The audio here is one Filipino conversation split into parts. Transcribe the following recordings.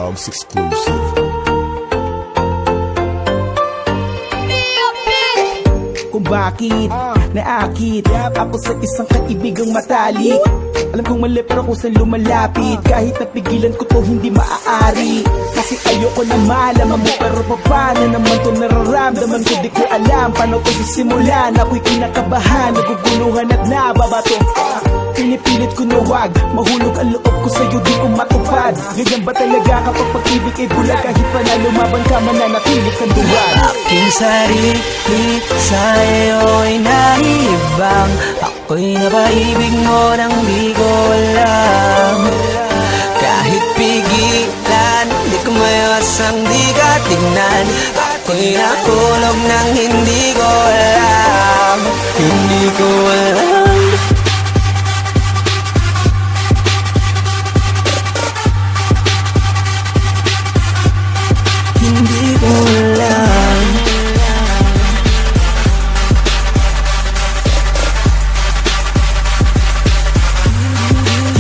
Dogs exclusive. Kung bakit naakit ako sa isang kaibigang matalik. Alam kong mali pero kung saan lumalapit, kahit napigilan ko to hindi maaari. Kasi ayoko na malaman mo, pero paano naman to nararamdaman ko? Di ko alam paano to sisimulan. Ako'y kinakabahan, naguguluhan at nababato. Pinipilit ko na wag mahulog ang loob ko sa'yo, di ko matupad. Ganyan ba talaga kapag pag-ibig ay bulag? Kahit pa na lumaban ka, mananatilit kang duwag. Aking sarili sa'yo'y naibang. Ako'y napaibig mo nang di ko alam. Kahit pigilan, di ko maiwasang di ka tignan. Ako'y nakulog nang hindi ko alam. Hindi ko alam. Hindi ko alam.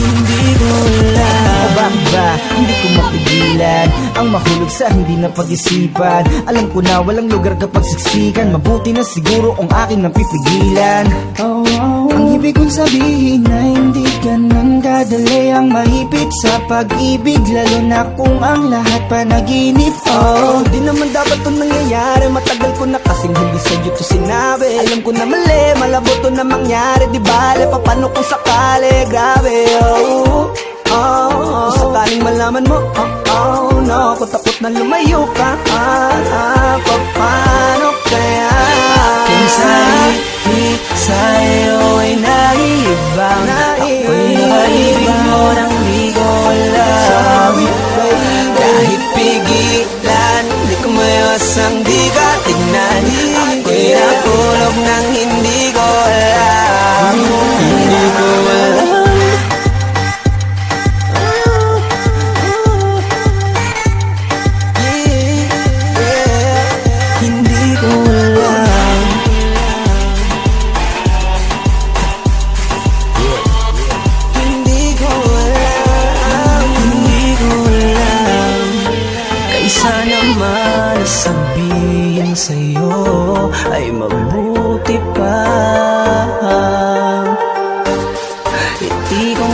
Hindi ko alam. O bakit ba hindi ko mapigilan ang mahulog sa hindi na pag-isipan? Alam ko na walang lugar kapag siksikan. Mabuti na siguro kung aking napipigilan. Ang ibig kong sabihin na hindi ganun kadali ang maipit sa pag-ibig, lalo na kung ang lahat panaginip. Di naman dapat to nangyayari. Matagal ko na kasing hindi sa'yo to sinabi. Alam ko na mali, malabo to na mangyari. Di bale, paano kung sakali? Grabe, kung sakaling malaman mo, no, kung takot na lumayo ka, paano kaya? Aking sarili sa'yo'y naibang. Ako'y napaibig mo nang di ko alam. Kahit pigilan, di ko maiwasang di ka tignan. Ako'y nakulog nang hindi ko alam. Hindi ko alam. Hindi ko alam. Hindi ko alam. Hindi ko alam. Kaysa naman sabihin sa'yo ay mabuti pa. Hindi ko